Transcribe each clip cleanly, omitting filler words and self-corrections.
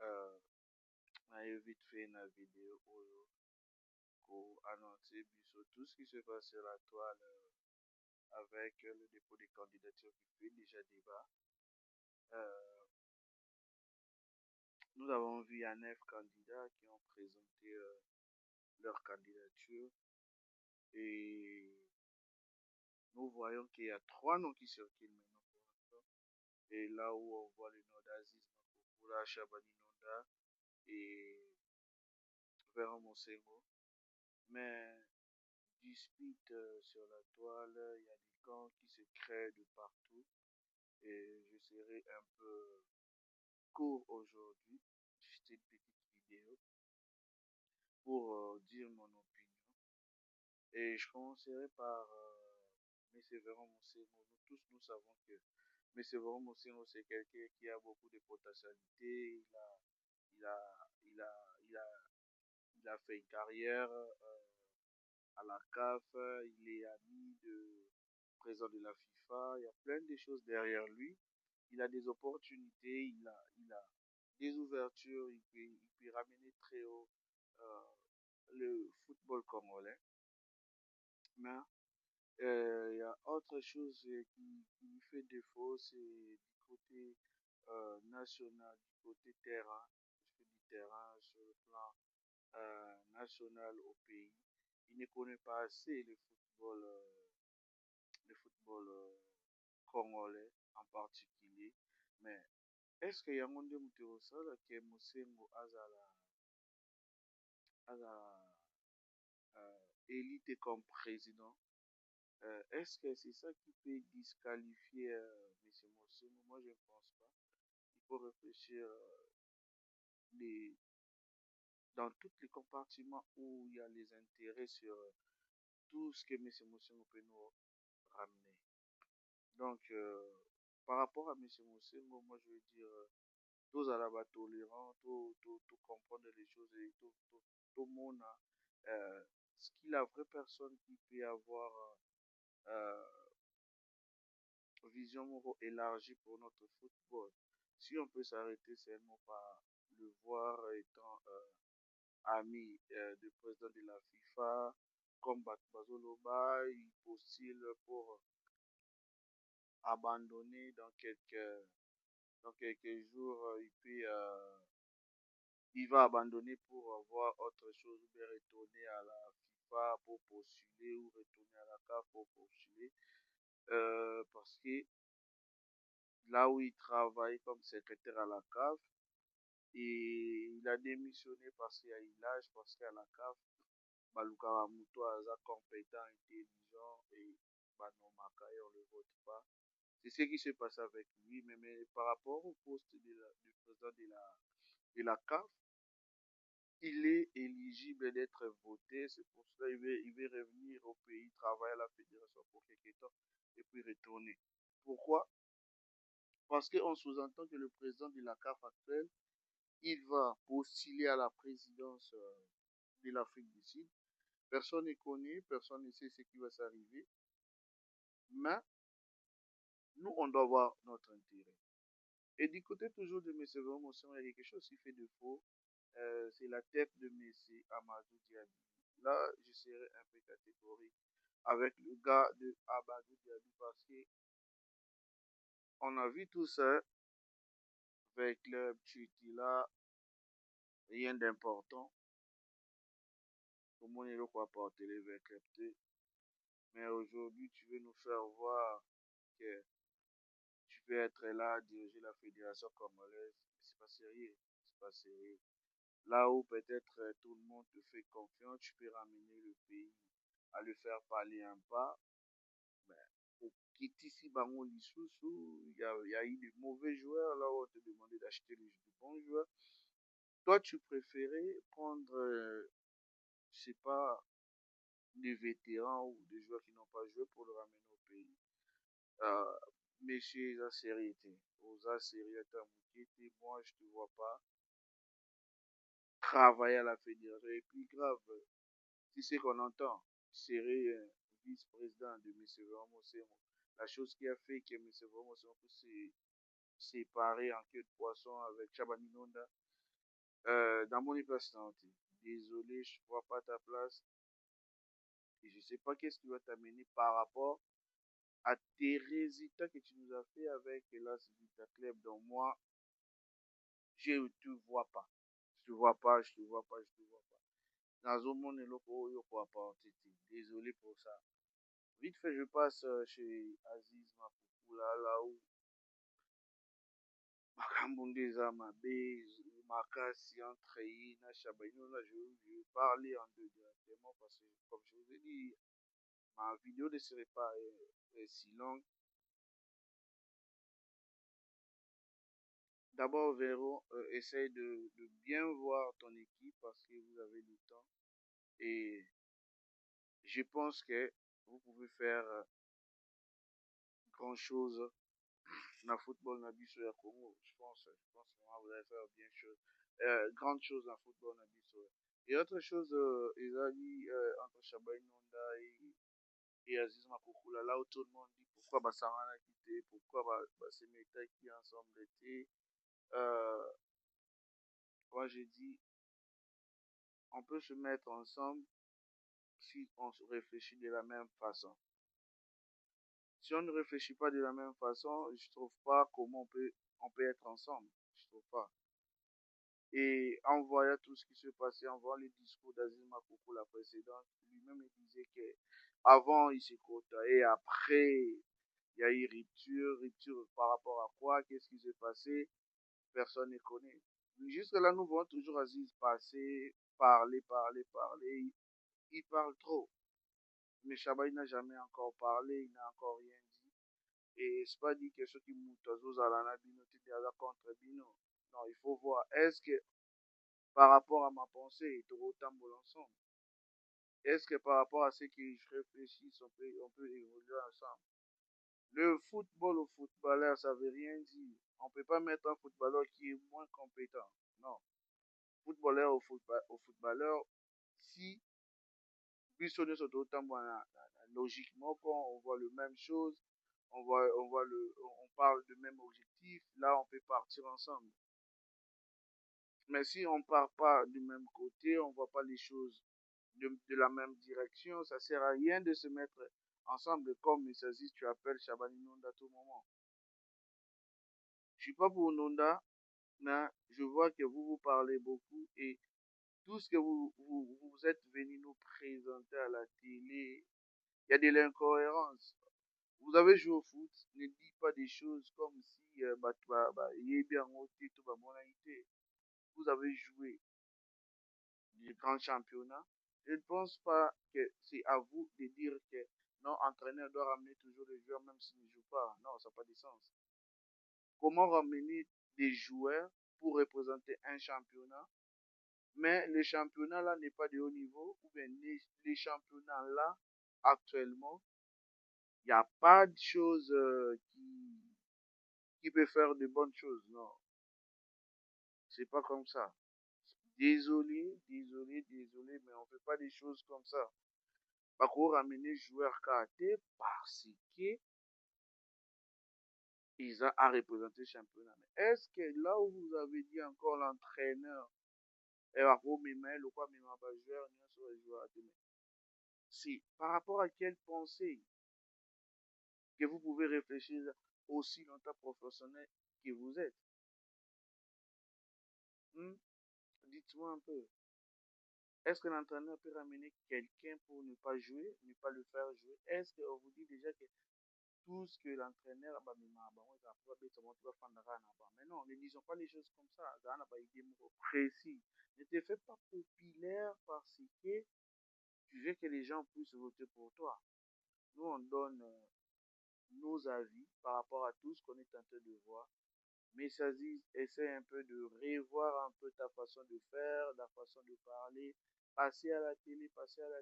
euh, naye vite fait une vidéo pour annoncer sur tout ce qui se passe sur la toile avec le dépôt des candidatures qui fait déjà débat. Euh, nous avons vu il y a 9 candidats qui ont présenté leur candidature et nous voyons qu'il y a 3 noms qui circulent maintenant pour l'instant. Et là où on voit le nom d'Aziz Makoukoula, Chabani Nonda et Véran Monsengo. Mais dispute sur la toile, il y a des camps qui se créent de partout et je serai un peu court aujourd'hui, juste une petite vidéo pour dire mon opinion. Et je commencerai par M. Véran Monsengo. Nous tous, nous savons que M. Véran Monsengo, c'est quelqu'un qui a beaucoup de potentialité. Il a, il a, il a, il a fait une carrière à la CAF. Il est ami de président de la FIFA. Il y a plein de choses derrière lui. Il a des opportunités. Il a des ouvertures. Il peut ramener très haut euh, le football congolais. Mais il y a autre chose qui lui fait défaut, c'est du côté national, du côté terrain. Je fais du terrain sur le plan national au pays. Il ne connaît pas assez le football congolais en particulier. Mais est-ce que Yangonde Muterosala qui est Mosengo Azala élite comme président? Est-ce que c'est ça qui peut disqualifier M. Mosengo? Moi, je ne pense pas. Il faut réfléchir les, dans tous les compartiments où il y a les intérêts sur tout ce que M. Mosengo peut nous ramener. Donc, par rapport à M. Mosengo, moi, je veux dire, tous à la tolérant, tout comprendre les choses et tout le monde a ce qu'il la vraie personne qui peut avoir vision morale élargie pour notre football. Si on peut s'arrêter seulement par le voir étant ami du président de la FIFA, comme Bazoloba, il postule pour abandonner dans quelques jours, il va abandonner pour avoir autre chose ou bien retourner à la FIFA pour postuler ou retourner à la CAF pour postuler. Parce que là où il travaille comme secrétaire à la CAF, et il a démissionné parce qu'il y a eu l'âge, parce qu'à la CAF, Baluka Muto Aza compétent, intelligent et Banomaka et on ne le vote pas. C'est ce qui se passe avec lui, mais par rapport au poste du président de la CAF, il est éligible d'être voté. C'est pour cela qu'il veut revenir au pays, travailler à la fédération pour quelques temps et puis retourner. Pourquoi? Parce qu'on sous-entend que le président de la CAF actuelle, il va postuler à la présidence de l'Afrique du Sud. Personne ne connaît, personne ne sait ce qui va s'arriver. Mais nous, on doit voir notre intérêt. Et du côté toujours de M. Motion, il y a quelque chose qui fait défaut. C'est la tête de M. Amadou Diaby. Là, je serai un peu catégorique avec le gars de Amadou Diaby parce que on a vu tout ça avec le petit là, rien d'important. Tout le monde est là pour apporter les verres captés. Mais aujourd'hui, tu veux nous faire voir que tu peux être là, diriger la fédération congolaise. C'est pas sérieux. C'est pas sérieux. Là où peut-être tout le monde te fait confiance, tu peux ramener le pays à le faire parler un pas. Mais au Kitisi Bango Lisusu, il y a eu de mauvais joueurs là où on te demandait d'acheter de bons joueurs. Toi, tu préférais prendre, je sais pas, des vétérans ou des joueurs qui n'ont pas joué pour le ramener au pays. Euh, Messieurs les sériété, aux sériété à Moukete, moi je te vois pas travailler à la fédération. Et puis grave, si c'est qu'on entend, serait vice-président de M. Vraiment. La chose qui a fait que M. Vraiment s'est séparé en queue de poisson avec Chabani Nonda, dans mon hypersanté. Désolé, je vois pas ta place et je sais pas qu'est-ce qui va t'amener par rapport à tes résultats que tu nous as fait avec la Vita Club. Donc moi, je te vois pas. Je te vois pas, je te vois pas, je te vois pas. Dans un monde, il faut apporter. Désolé pour ça. Vite fait, je passe chez Aziz Mapoukoula, là où Makambundeza Mabe, Makasi, Entreyi, Nachabaino, là, je vais parler en deux directement parce que, comme je vous ai dit, ma vidéo ne serait pas si longue. D'abord, Véro, essaye de bien voir ton équipe parce que vous avez du temps. Et je pense que vous pouvez faire grand chose dans le football dans le Congo. Je pense vraiment vous allez faire bien chose. Grande chose dans le football dans le Et autre chose, ils ont dit entre Chabaï Nonda et Aziz Makoukoula, là où tout le monde dit pourquoi Bassarana a quitté, pourquoi ces méta qui ensemble étaient. Euh, Moi j'ai dit, on peut se mettre ensemble si on se réfléchit de la même façon. Si on ne réfléchit pas de la même façon, je trouve pas comment on peut être ensemble. Je trouve pas. Et en voyant tout ce qui se passait, en voyant les discours d'Aziz Makoukou la précédente, lui-même il disait que avant il s'est côtoyé, après il y a eu rupture par rapport à quoi, qu'est-ce qui s'est passé, personne ne connaît. Jusque là, nous voyons toujours Aziz passer, parler, il parle trop. Mais Chaba, il n'a jamais encore parlé, il n'a encore rien dit. Et c'est pas dit que ceux qui moutent à la bino, tu dis contre bino. Non, il faut voir. Est-ce que par rapport à ma pensée, tout autant ensemble? Est-ce que par rapport à ce que je réfléchis, on peut évoluer ensemble? Le football au footballeur, ça veut rien dire. On ne peut pas mettre un footballeur qui est moins compétent. Non. Footballeur au footballeur, si Bissonne sont autant logiquement, quand on voit le même chose, on parle de même objectif, là on peut partir ensemble. Mais si on part pas du même côté, on voit pas les choses de la même direction, ça sert à rien de se mettre ensemble comme il s'agit, tu appelles Chabani Nonda à tout moment. Je suis pas pour Nonda, mais je vois que vous parlez beaucoup et tout ce que vous êtes venu nous présenter à la télé, il y a de l'incohérence. Vous avez joué au foot, ne dites pas des choses comme si il est bien monté, tout va bon été. Vous avez joué du grand championnat. Je ne pense pas que c'est à vous de dire que non, entraîneur doit ramener toujours les joueurs même s'ils ne jouent pas. Non, ça n'a pas de sens. Comment ramener des joueurs pour représenter un championnat, mais le championnat là n'est pas de haut niveau, ou bien les championnats là, actuellement, il n'y a pas de choses qui peut faire de bonnes choses. Non, c'est pas comme ça. Désolé, mais on fait pas des choses comme ça. Par contre, ramener joueurs karaté parce que ils ont à représenter le championnat. Mais est-ce que là où vous avez dit encore l'entraîneur, et c'est par rapport à quelle pensée que vous pouvez réfléchir aussi longtemps professionnel que vous êtes? Hmm? Dites-moi un peu. Est-ce que l'entraîneur peut ramener quelqu'un pour ne pas jouer, ne pas le faire jouer? Est-ce qu'on vous dit déjà que tout ce que l'entraîneur mais non, ne disons pas les choses comme ça. Précis. Ne te fais pas populaire parce que tu veux que les gens puissent voter pour toi. Nous, on donne nos avis par rapport à tout ce qu'on est en train de voir. Mais ça dit, essaie un peu de revoir un peu ta façon de faire, la façon de parler. Passer à la télé, ça sert à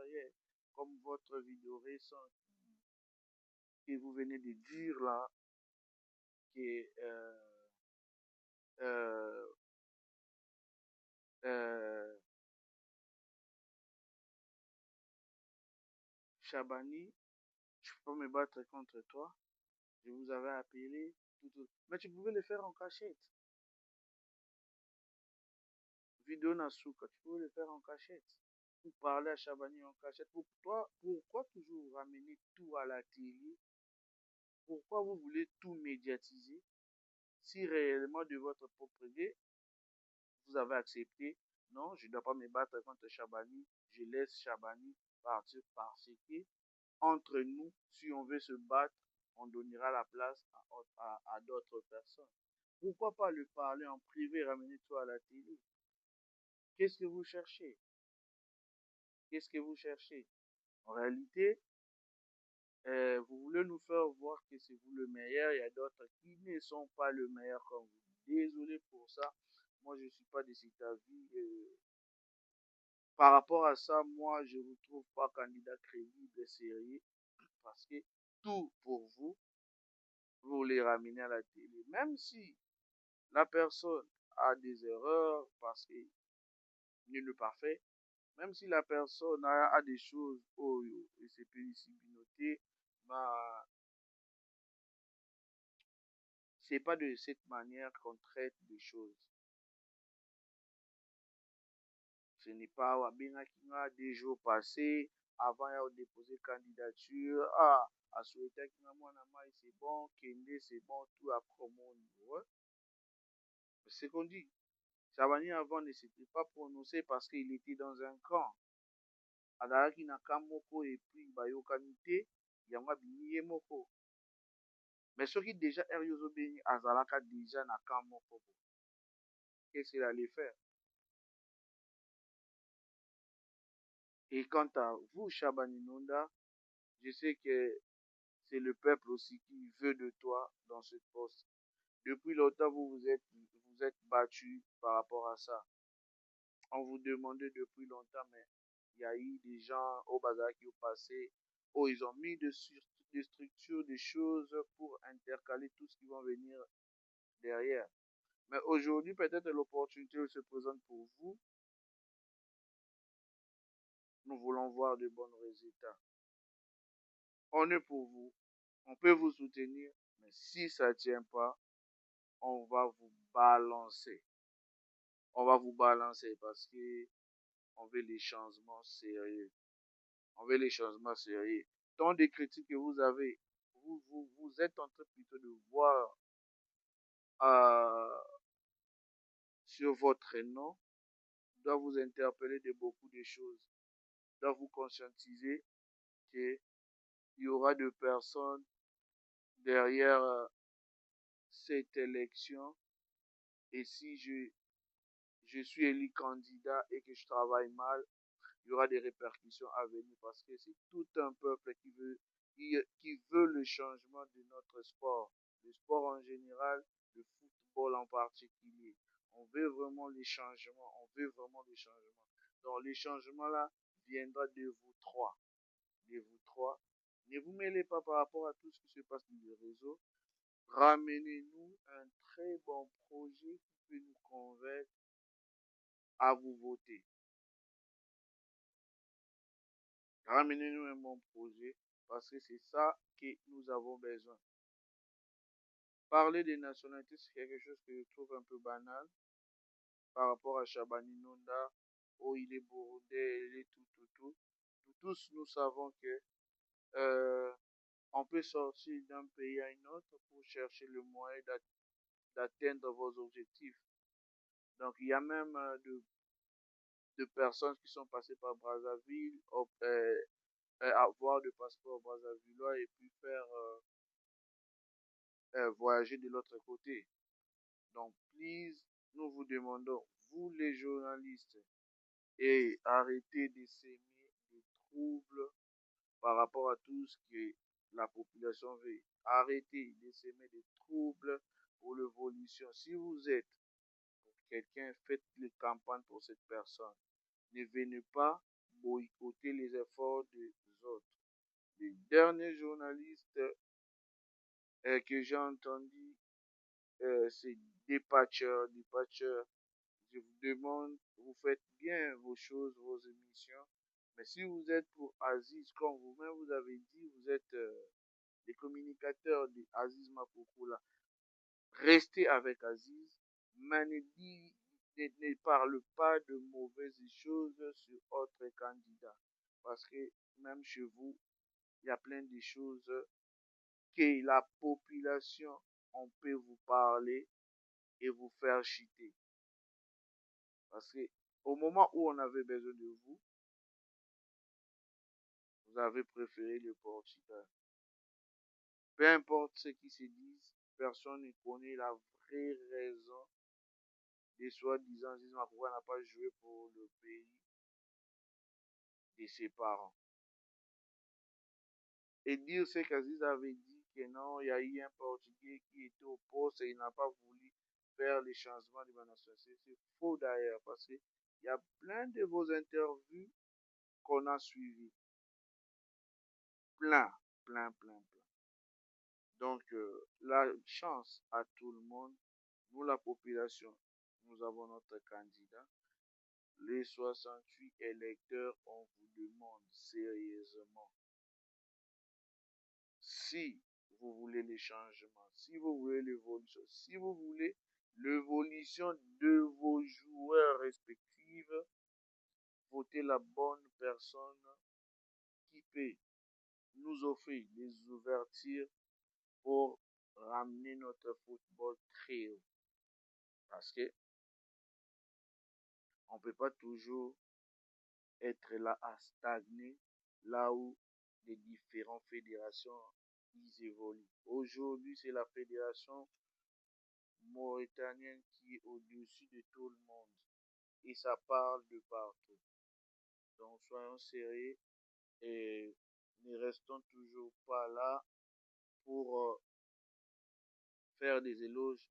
rien. Comme votre vidéo récente que vous venez de dire là, que euh, euh, Chabani, je peux pas me battre contre toi. Je vous avais appelé. Mais tu pouvais le faire en cachette. vidéo Nasuka, tu peux le faire en cachette. Vous parlez à Chabani en cachette. Pourquoi toujours ramener tout à la télé? Pourquoi vous voulez tout médiatiser si réellement de votre propre gré, vous avez accepté, non, je ne dois pas me battre contre Chabani, je laisse Chabani partir parce que, entre nous, si on veut se battre, on donnera la place à d'autres personnes. Pourquoi pas le parler en privé, ramener tout à la télé? Qu'est-ce que vous cherchez? Qu'est-ce que vous cherchez? En réalité, vous voulez nous faire voir que c'est vous le meilleur. Il y a d'autres qui ne sont pas le meilleur comme vous. Désolé pour ça. Moi, je ne suis pas de cet avis. Par rapport à ça, moi, je ne vous trouve pas candidat crédible et sérieux parce que tout pour vous, vous les ramenez à la télé. Même si la personne a des erreurs parce qu'il n'est pas parfait, même si la personne a des choses, oh, et c'est pénibilité, bah, c'est pas de cette manière qu'on traite des choses. Ce n'est pas Wabinga des jours passés, avant de déposer candidature, à souhaiter que c'est bon, Kende c'est bon, tout après mon niveau. C'est ce qu'on dit. Chabani avant ne s'était pas prononcé parce qu'il était dans un camp. Adalaki na kamoko et puis bayokanite, yanga biniye moko. Mais ce qui déjà Eriozo Beni Azalaka déjà na kamoko. Qu'est-ce qu'il allait faire? Et quant à vous, Chabani Nonda, je sais que c'est le peuple aussi qui veut de toi dans ce poste. Depuis longtemps, vous êtes battu par rapport à ça. On vous demandait depuis longtemps, mais il y a eu des gens au bazar qui ont passé, où ils ont mis des structures, des choses pour intercaler tout ce qui va venir derrière. Mais aujourd'hui, peut-être l'opportunité se présente pour vous. Nous voulons voir de bons résultats. On est pour vous. On peut vous soutenir, mais si ça ne tient pas, on va vous balancer. On va vous balancer parce que on veut les changements sérieux. On veut les changements sérieux. Tant de critiques que vous avez, vous êtes en train plutôt de voir sur votre nom, doit vous interpeller de beaucoup de choses, doit vous conscientiser qu'il y aura de personnes derrière cette élection. Et si je suis élu candidat et que je travaille mal, il y aura des répercussions à venir parce que c'est tout un peuple qui veut le changement de notre sport. Le sport en général, le football en particulier. On veut vraiment les changements. On veut vraiment les changements. Donc les changements là viendra de vous trois. De vous trois. Ne vous mêlez pas par rapport à tout ce qui se passe sur les réseaux. Ramenez-nous un très bon projet qui peut nous convaincre à vous voter. Ramenez-nous un bon projet parce que c'est ça que nous avons besoin. Parler des nationalités, c'est quelque chose que je trouve un peu banal par rapport à Chabani Nonda. Oh, il est burundais, il est tout. Nous tous, nous savons que on peut sortir d'un pays à un autre pour chercher le moyen d'atteindre vos objectifs. Donc, il y a même de personnes qui sont passées par Brazzaville, avoir de passeport brazzavillois et puis faire voyager de l'autre côté. Donc, please, nous vous demandons, vous les journalistes, et arrêtez de s'aimer des troubles par rapport à tout ce que la population veut. Arrêtez de s'aimer des troubles pour l'évolution. Si vous êtes quelqu'un, faites les campagnes pour cette personne. Ne venez pas boycotter les efforts des autres. Les derniers journalistes que j'ai entendus, c'est Dépatcheur. Je vous demande, vous faites bien vos choses, vos émissions. Mais si vous êtes pour Aziz, comme vous-même vous avez dit, vous êtes des communicateurs d'Aziz Mapokula, restez avec Aziz. Manedi ne parle pas de mauvaises choses sur autre candidat. Parce que même chez vous, il y a plein de choses que la population, on peut vous parler et vous faire chuter. Parce que au moment où on avait besoin de vous, vous avez préféré le Portugal. Peu importe ce qui se disent, personne ne connaît la vraie raison des soi-disant disant pourquoi n'a pas joué pour le pays de ses parents. Et dire ce qu'Aziz avait dit que non, il y a eu un Portugais qui était au poste et il n'a pas voulu faire les changements de ma nationalité. C'est faux d'ailleurs parce qu'il y a plein de vos interviews qu'on a suivies. Plein, plein, plein, plein. Donc, la chance à tout le monde, nous la population, nous avons notre candidat. Les 68 électeurs, on vous demande sérieusement si vous voulez les changements, si vous voulez l'évolution, si vous voulez l'évolution de vos joueurs respectifs, votez la bonne personne qui peut nous offrir des ouvertures pour ramener notre football très haut. Parce que on ne peut pas toujours être là à stagner là où les différentes fédérations ils évoluent. Aujourd'hui, c'est la fédération mauritanienne qui est au-dessus de tout le monde. Et ça parle de partout. Donc soyons sérieux et ne restons toujours pas là pour faire des éloges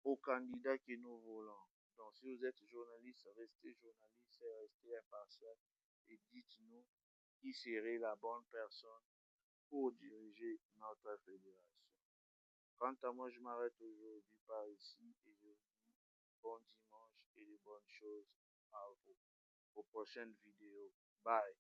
aux candidats que nous voulons. Donc si vous êtes journaliste, restez impartial et dites-nous qui serait la bonne personne pour diriger notre fédération. Quant à moi, je m'arrête aujourd'hui par ici et je vous dis bon dimanche et de bonnes choses à vous. Aux prochaines vidéos. Bye.